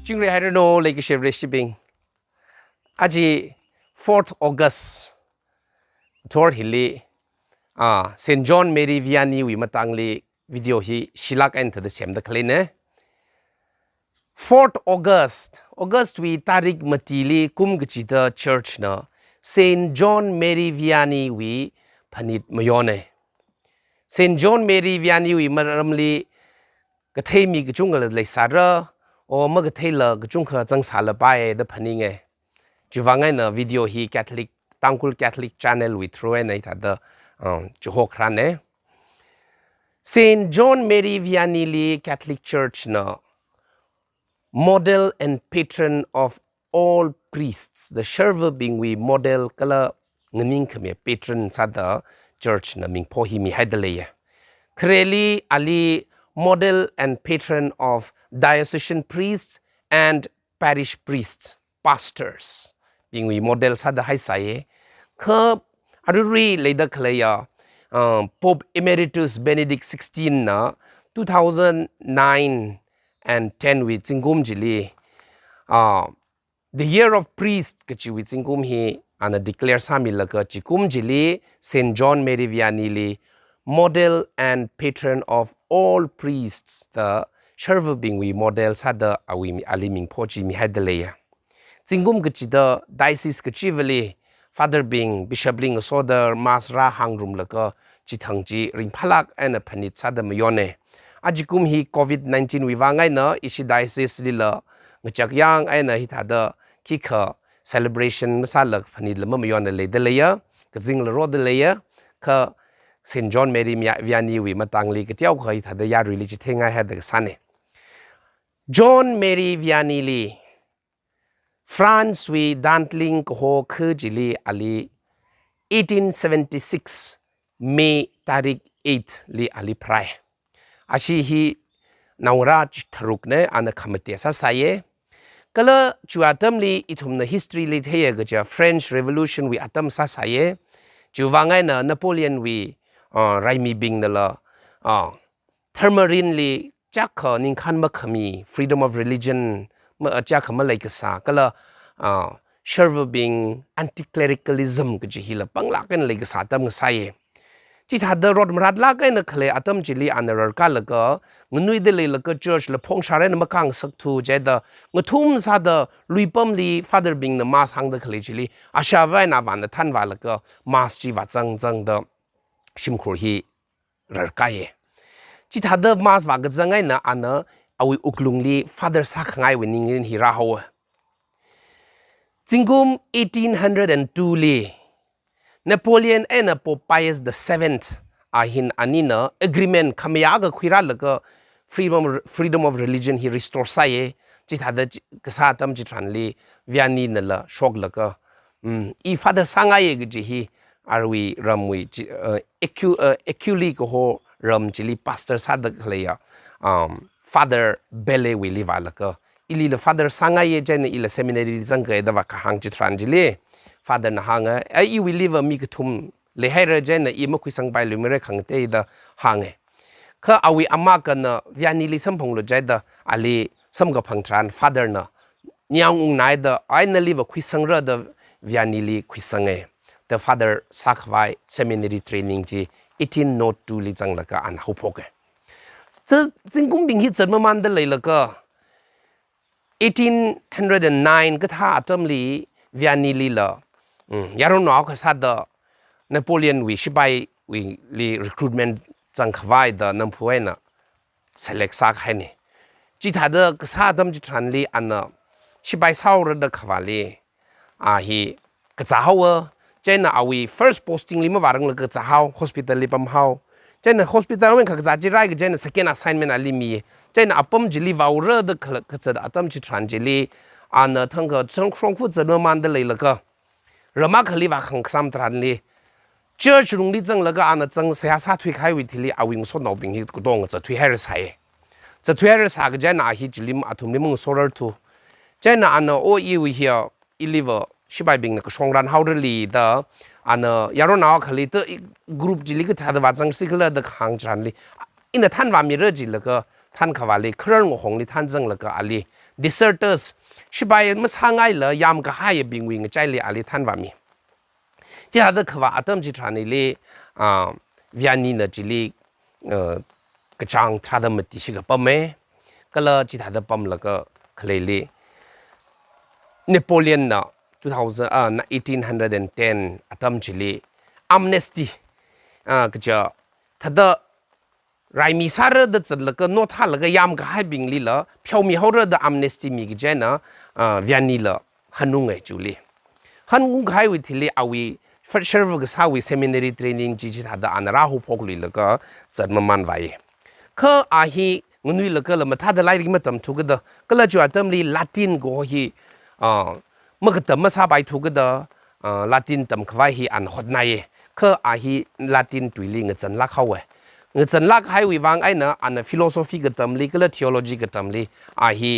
จึงเรียกโนเลยก็เชฟเรชิบิงอาจี 4th August ทัวร์ฮิลลี่เซนต์จอห์นเมรีวิอานีวิมาตังลีวิดีโอฮีชิลักเอ็นต์เดเชมเดคลีเน่ 4th August วิตาริกมาตีลีกุมกจิตา church นะเซนต์จอห์นเมรีวิอานีวิพนิดมยอนเน่เซนต์จอห์นเมรีวิอานีวิมารำลีก็เทมีกจุงกันเลยสาระโอ้เมื่อก็เทละกจุงเขาจังสารไปเดพันิงไงจูว่าไงเนอะวิดีโอฮีแคทอลิกตังคุลแคทอลิกชานเนลวิทรูเอในทัดเดจูฮกครันเน่เซนต์จอห์นเมรีวิอานีลีแคทอลิกเชิร์ชเนอะ model and patron of all priests the server being we model ก็ละเงินนิ่งขมี patron สัตว์ church นะมิงพ่อฮีมีให้เดเลยเครลีอาลี model and patron of diocesan priests and parish priests pastors being we model สัตว์ให้ใส่คืออารุรีเลยเด็กเลยPope Emeritus Benedict XVI นะ 2009 and 10 with จิงกุมจิลี the year of priest ก็จิวิจิงกุมฮีอัน declare สามีละก็จิกุมจิลี Saint John Mary Vianney ลี model and patron of all priests the server being we model สัตว์อาวิมีอาลิมิงพ่อจิมีให้เดเลยจิงกุมก็จิตา diocese ก็จิวลี Father being Bishop Ling Soder Masra Hangrum ละก็จิทังจีริงพลักเอ็นพนิดสัตว์มยอนเน่อาจิกุมฮี COVID-19 วิวังไงเนอะอิชิไดซิสลิละงจากยังไอ้เนอะฮิตาเดคิกเซเลบรชันมาสัลกพนิดละมยอนเลยเดเลยก็จิงละรอดเลยก็เซนต์จอห์นเมรีวิอานีวิมาตังลีก็เที่ยวก็ฮิตาเดยาริลิจิเทงไงเฮดก็สันเน่จอห์นเมรีวิอานีลีฟรานซ์วีดันทลิงก็โฮคือจิลีอาลี1876เมตาริก8ลีอาลีพรายอาชีฮีนาวราชทรุกเนอันคำเตียสาสายก็เลยจูอาตัมลีอิทุมใน history ลีเทียก็จะ French Revolution วิอาตัมสาสายจูว่าไงเนนโปเลียนวิไรมีบิงนั่นละเทอร์มารินลีจักนิงคันมักขมี freedom of religion เมื่อจักขมาเลยก็สาก็เลยserver being anti-clericalism ก็จะฮิลปังลักกันเลยก็สาตัมก็ใส่ที่ถ้าเดินรถมารัดลากกันนะเคลอาตัมจิลีอันเดอร์กันแล้วก็เงินนุ่ยเดลีแล้วก็ church แล้วพงชาเรนมาคังสักทูเจดเงินทุ่มซาเดลุยปั๊มลี father being นะมาสหังเดเคลจิลีอาชาไว้นาวันนะท่านว่าแล้วก็มาสจีวัดจังเดชิมครูฮีเร์กายที่ถ้าเดินมาสว่าก็จังไงนะอันนะเอาอุกลุงลี fatherสักไงวันนี้เงินฮีราหัวจิงกุม1802ลีNapoleon and Pope Pius VII หินอันนี้นะ agreement คำยากคุยรัดแล้วก็ freedom of religion ฮี restore ใส่จิตหาดกษัตริย์จำจิตรันลีวิอานีนั่นละช็อกแล้วก็อี father สังไงก็จีฮีอาร์วีรำวีeculy ก็โหรำจิลี pastor สัตว์เลยfather เบลวิลีวาแล้วก็อีลีละ father สังไงเจนอีละ seminary จังเกยดว่าข้างจิตรันจิลี Father นะฮังไอ้อีวิลิวมีกทุ่มเลยให้เราเจนอีมาคุยสังไปหรือไม่ได้ขังเตยดฮังเขาเอาวิอามากันนะวิานิลิสัมพงษ์เลยเจดอาลีสัมกับพังทราน Father นะนี่ยองไหนดไอ้นั่นลิวคุยสังเรื่องวิานิลิคุยสังแต่ Father สักไว้ seminary training จี1802ลิจังแล้วก็อันหุบหกจะจริงกุ้งบิงฮิตจะมามันได้เลยแล้วก็1809ก็ท่าจำลีวิานิลิละยารุนอก็สัตว์นโปเลียนวิชิบายวิลี recruitment จังขวายเดน้ำพุเองนะ select สักให้เนี่ยจิตหาเดก็สัตว์จิตรันลีอันน่ะชิบายเศร้าระดับขวาลีฮีก็จะเอาเจนเอาวิ first posting ลีมาว่ารังเลยก็จะเอา hospital ลีปั๊มเอาเจน hospital เว้นก็จะจีไรก็เจน second assignment อะไรมีเจนอัปมจิลีว่าระดับก็จะอัตมจิตรันจิลีอันน่ะทั้งก็ทั้งครองฟุตจะเมื่อมันได้เลยแล้วก็เรามาคลีว่าขังซ้ำตรันลีเจ้าชุงลีจังแล้วก็อันนั้นจังเสียสาทุยไข่วิธีลีเอาวิ่งส่วนเอาวิ่งฮิตกุดงจะทุยให้เราใส่จะทุยให้เราใส่ก็เจนอาฮิจิลิมอาทุมลิมึงโซลาร์ทูเจนอันนั้นโอ้ยวิเฮียอีลิเวอร์ชิบายบิงก็ช่องรันฮาวเดลีเดออันนั้นยารุนาวคลีเตอกรุ๊ปจิลิก็ท่าว่าจังสิกเลอเดขังจันลีอินเดท่านว่ามีเรื่องจิแล้วก็ท่านขวาลีเครื่องของลีท่านจังแล้วก็อาลี deserters ชิบายมันสร้างไงเลยยามก็ให้บิงวิงใจเลยอะไรท่านว่ามีที่หาเด็กว่าอาตมจิตรานี่เลยวิญญาณนี่จิลีกระจังทาดมติชิกปั๊มเมก็เลยจิตหาเด็กปั๊มแล้วก็เคลลี่นโปเลียนนะ1810อาตมจิลีamnesty ก็จะถ้าเด็กไรมีสาระเด็ดจัดแล้วก็โน้ตหาแล้วก็ยามก็ให้บิงลีละเพียวมีเขาเรื่องเด็ก amnesty มีก็เจนะวิญญาณนี่ละฮันนุ่งไงจุลีฮันนุ่งให้วิธีเลยเอาวิfirstก็สาววิ seminary training จีจีทัดอันราหูพกลีแล้วก็จัดมันไว้คืออาฮีเงินวิแล้วก็เรามาทัดไล่ริมตั้มทุกเด้อก็เลยจวดตั้มลีลาตินก็ฮีเมื่อก็ตั้มมาสาบายทุกเด้อลาตินตั้มควายฮีอันหดในคืออาฮีลาตินตุยลีเงินจันลักเขาเว้เงินจันลักให้วิวางไอ้เนาะอัน philosophy ก็ตั้มลีก็เลย theology ก็ตั้มลีอาฮี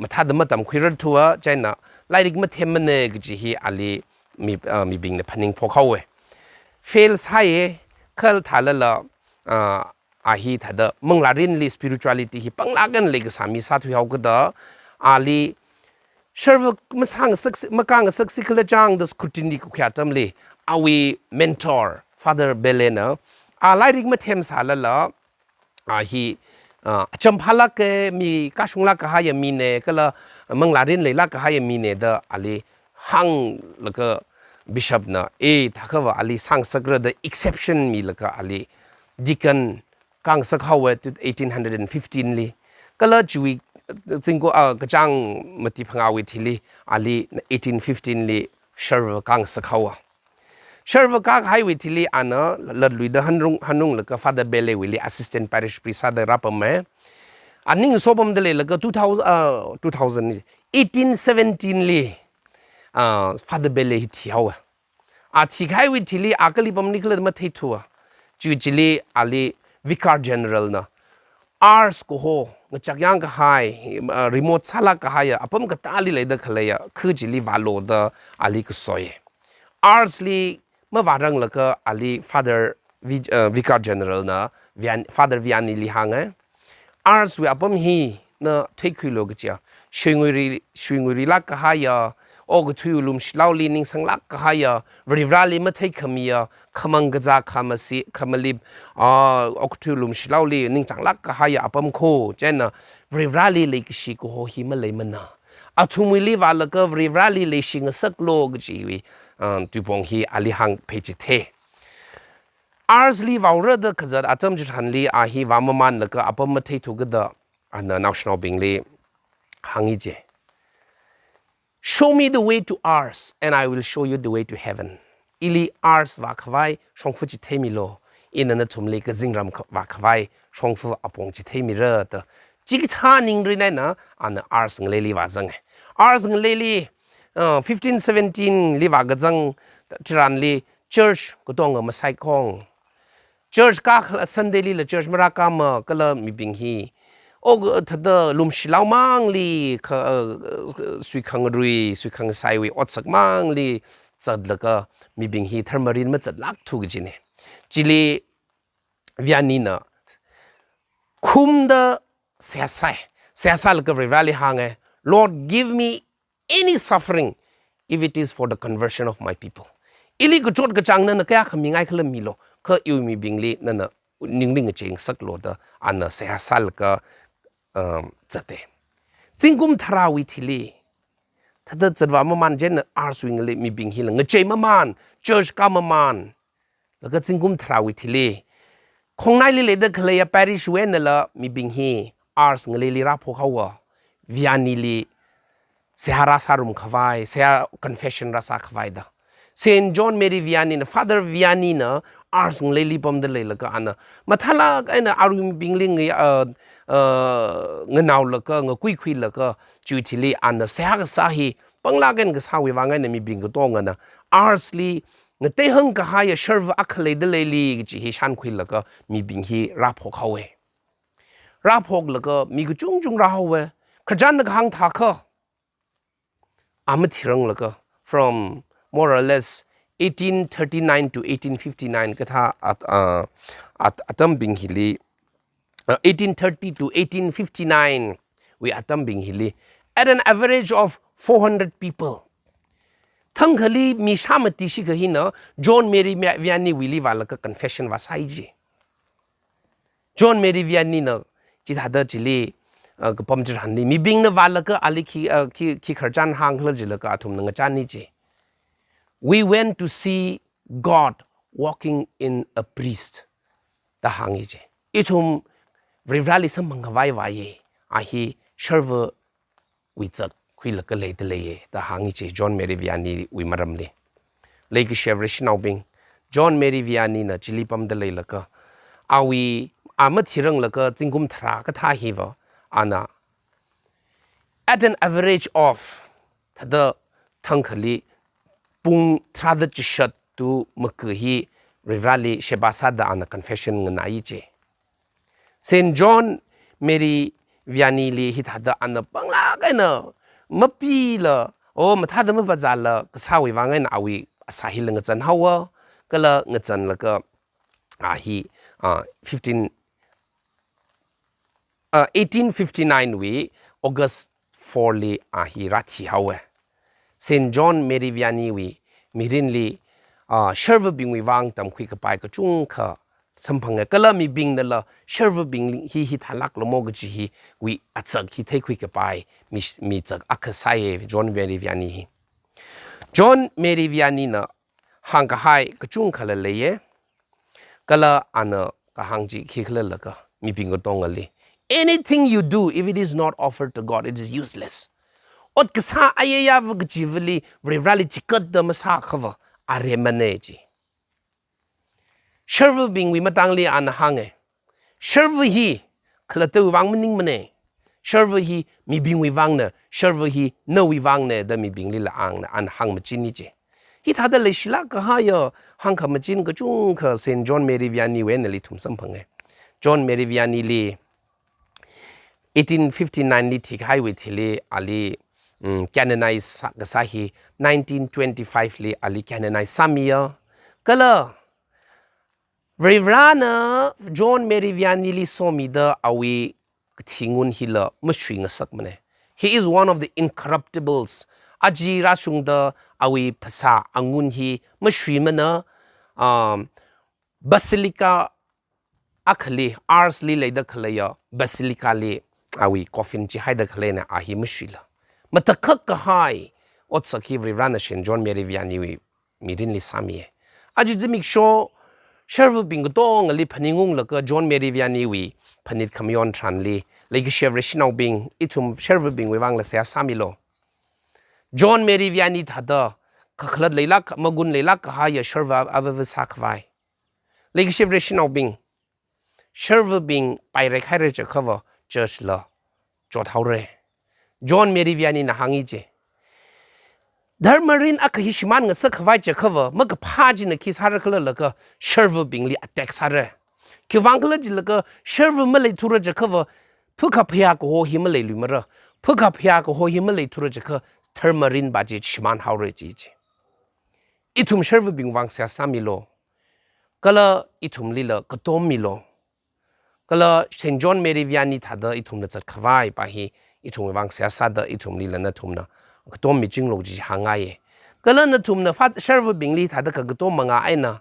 มาทัดมาตั้มคุยเรื่องทัวใจเนาะไล่ริมเทมเนกจีฮีอาลีมีบิงในพันิงพวกเขาเว้ fails ให้เขาถ่ายแล้วอาฮีถ่ายเด้อมึงลารินลี spirituality ฮีปังลากันเลยก็สามีสาธุเขาก็เด้ออาลีเชื่อว่ามันสร้างสักมันกางสักสิกเลจังเดสคุตินีกุขยาตัมลีอาวี mentor father เบเลนะไล่ริกมาเทมสาแล้วอาฮีจำพาลักมีกาชุงลักก็ให้มีเนก็ละมึงลารินเลยลักก็ให้มีเนเด้ออาลีหังแล้วก็บิชอปนะถ้าเขาว่าอาลีสังสักระดับ exception มีแล้วก็อาลีดิกันกังสักเขาว่า1815ลีก็เลยจุยจริงก็กระจังมาที่พังอาวิทีลีอาลี1815ลีเชอร์วกังสักเขาว่าเชอร์วกังให้วิทีลีอันนั้นเลิศลุยเดฮันนุ่งแล้วก็ฟาเดอร์เบลเลวิลี assistant parish priest ได้รับมาไหมอันนี้สอบผมได้เลยแล้วก็1817ลีfather เบลลี่ที่เขาที่เขาวิธีลีอากาลีผมนี่ก็เลยมาที่ทัวจู่จิลีอาลี vicar general นะ ars ก็โหจากยังก็ให้ remote สลักก็ให้ผมก็ตาลีเลยเด็กเลยคือจิลีวาโลเดอาลีก็สวย ars ลีเมื่อวานแล้วก็อาลี father vicar general นะ father Vianney ลีหางars วิผมฮีนะที่คุยโลกเจ้าช่วยงุยลักก็ให้โอ้ก็ทุยลุมชลาวลีนิงสังลักก็ให้ริบราลีมาที่ขมีขมังกะขมาสีขมาลิบโอ้ก็ทุยลุมชลาวลีนิงสังลักก็ให้ปั๊มโคเจนริบราลีเลยก็ชิโกโฮฮิมาเลยมันนะทุมิลีวาลก็ริบราลีเลยชิงสักโลกจีวีตุปงฮีอาลีหังเพจิเทอาร์สลีวาวเรดก็จะอาจจะจุดหันลีอาฮีวามมันแล้วก็ปั๊มมาที่ทุกเดอันนั้น national บิงลีหังอีเจShow me the way to ours, and I will show you the way to heaven. Ili ours va khwai shongfu chi themi lo. In na thum le ka zingram va khwai shongfu apong chi themi re ta. Chi tha ning ri na an ours ngle li wa zang. Ours ngle li 1517 li wa ga zang tran li church ko tong ma sai khong. Church ka Sunday li la church mara ka ma ka la mi bing hi. โอ้ถ้าเดลุมชิลาวมังลีสุยขังรุยสุยขังไซวีอดสักมังลีจัดแล้วก็มีบิงฮีเทอร์มารินมาจัดลักทุกจีเนี่ยจิลีวิญญาณีนะคุมเดเสียสายแล้วก็ริวาลีฮังLord give me any suffering if it is for the conversion of my people อีลีก็จดกระจังนั่นนะแค่ขมีง่ายขึ้นมีโลก็อยู่มีบิงลีนั่นนะนิ่งๆจริงสักโลดอันนั้นเสียสายแล้วก็จัดเองจริงกุมทราวิธีลีถ้าเธอจะว่ามันเจนอาร์สวิงเลยมีบิงฮิลเงยใจมันเจอร์กามันแล้วก็จริงกุมทราวิธีลีคงในเลยเด็กเลยปาริชเวนละมีบิงฮีอาร์สเงยลีรับพวกเขาว่าวิญญาณีลีเสียราสารุมขวายเสียคอนเฟชชั่นราสาขวายดะเซนจอห์นเมรีวิญญาณีนะ father วิญญาณีนะอาร์สเงยลีปมเดเลยแล้วก็อันนั้นมาทัลลักไอ้นะอารุมบิงลิงเงินเอาแล้วก็เงินคุยแล้วก็จุดที่ลีอันนั้นเสียก็สาเหตุปังลากันก็สาวิวางไงเนี่ยมีบิงก็ต้องเงินนะอาร์สลีเงินเตะหังก็หายเชิร์ฟอัคเลเดเลยลีจีฮิชันคุยแล้วก็มีบิงฮีรับพกเขาเวรับพกแล้วก็มีก็จุงรับเขาเวขจันนักหังทักอามาที่รังแล้วก็ from more or less 1839 to 1859ก็ท่าอัตมบิงฮีลี1830 to 1859 we atam bing hili at an average of 400 people Tangkhul mi shamati shi kahi na John Marie Vianney Willie wala ka confession wa sai ji John Marie Vianney na chi thada chili ka pomjir han mi bing na wala ka ali ki kharjan hang hla jila ka athum na chan ni ji we went to see God walking in a priest da hang ji ithum rivrali sam mangawai wa ye a hi server we chak khui la ka le de le da hang ji John Marie Vianney we maram le le ki chevrish now bing John Marie Vianney na chili pam de le la ka awi amathirang la ka chingkum thra ka tha hi wa ana at an average of the Tangkhul pung thada chishat tu makhi rivrali shebasa da ana confession ngai je Saint John Marie Vianney li hi thada ana pangla ka na mapi la o ma thada ma bazal la ka sawi wa ngai na awi asahi la ngachan hawa kala ngachan la ka hi 1859 we August 4 li hi rathi hawa Saint John Marie Vianney we mirin li server bing we wang tam khui ka pai ka chung kha sampang kala mi bing na la server bing hi thalak lo mo gi hi we achak hi thai khui ka pai mi chak akhasai John Marie Vianney hi John Marie Vianney na hang ka hai ka chung khala le ye kala ana ka hang ji khi khala la ka mi bing ko tong ali anything you do if it is not offered to God it is useless ot kasa ayaya vg jivli rivrali chikat da masa khawa are maneji server bing we matangli an hange server hi khlatu wang mning mane server hi mi bing we wang na server hi no we wang ne da mi bing li la ang na an hang machin ni je hi thada le shila ka ha ya hang kha machin ka chung kha Saint John Marie Vianney we ne li thum sam phange John Marie Vianney li 1859 li thik highway thile ali canonized gasahi 1925 li ali canonized samia kala Reverana John Marie Vianney li somi da awi thingun hila mashwing sakmane he is one of the incorruptibles aji rasung da awi phasa angun hi mashwimana basilica akhli ars li leida khlaya basilica li awi coffin chi haida khlena ahi mashwila matakak ka hai otsaki Reverana Saint John Marie Vianney wi mirin li sami aji jimik show server bing dong li phaningung la ka John Marie Vianney wi phanit khamyon than li legi chevrish now bing itum server bing wi wang la sia samilo John Marie Vianney thada khakhlad leila magun leila ka ha ya server ava sakhwai legi chevrish now bing server bing pai re khai re cha khawa church la chot haure John Marie Vianney na hangi je Dharmarin akhishiman nga sakhwai cha khawa mag phaji na khis har khala la ka server bing li attack sare ki wangla ji la ka server ma le thura cha khawa phukha phya ko ho hi ma le lu mara phukha phya ko ho hi ma le thura cha kha Dharmarin ba ji shiman haure ji ji itum server bing wang sa samilo kala itum li la ka tom milo kala Saint John Marie Vianney thada itum na chat khwai pa hi itum wang sa sa da itum li la na thum na tom mi jing lo ji hangai kala na thum na fat server bing li thada ka tom manga aina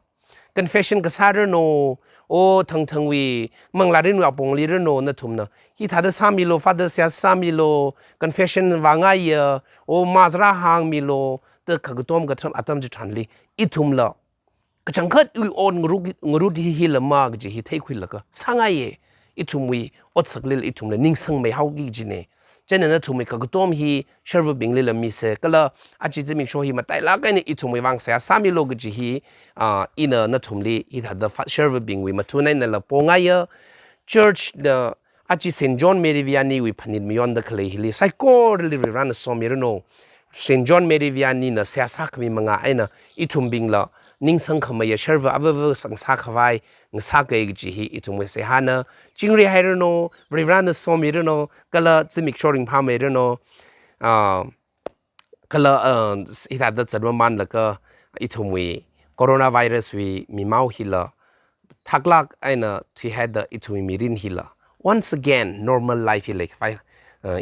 confession ka sar no o thang wi mangla rin wa pong li no na thum na hi thada samilo father sia samilo confession wanga ya o mazra hang milo ta ka tom ka tham atam ji thanli itum la ka changkhat ui on ngru di hi la ma ji hi thai khwil la ka sangai itum wi ot saklil itum la ningsang mai hau gi ji ne chena na thumi ka tom hi server bing le mi se kala achi jemi sho hi matai la ka ni itum wi wang sa sami log ji hi ina na thumli hi da server bing wi mathunai na la ponga ya church the achi Saint John Marie Vianney wi phanit mion da khle hi li psycho li ran so mi no Saint John Marie Vianney na sia sa khmi manga aina itum bing la ning sang khamaya server ava sang sa khawai ngsa ke ji hi itum we se hana chingri hai no Reverana so mi no kala chimik shoring pha me no kala ita da chadwa man la ka itum we coronavirus we mi mau hila thaklak aina thi had the itum mi rin hila once again normal life like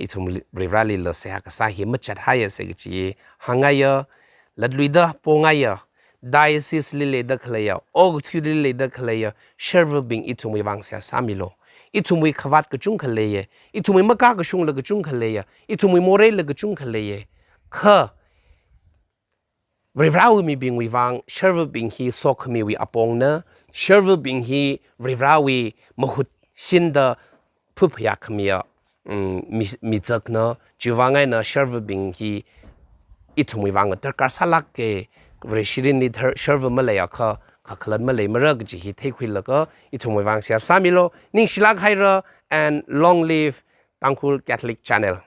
อีทุมริราลีเลเสียก็สาเหตุมาจัดให้เสกจีหางไงลัดลุยเดอปงไงdiocese li le da khleya og thu li le da khleya server bing itumi wang sia samilo itumi khawat ka chung khleye itumi maka ka shung la ka chung khleya itumi more la ka chung khleye kha rivrau mi bing wi wang server bing hi sok mi wi apong na server bing hi rivrawi mahut sin da phupya khmia mi chak na jiwangai na server bing hi itumi wang tarkar salak ke resident ni server malaya kha khaklan malay marag ji hi thekhwil laka itumoi wang sia samilo ning silak haira and long live Tangkhul Catholic channel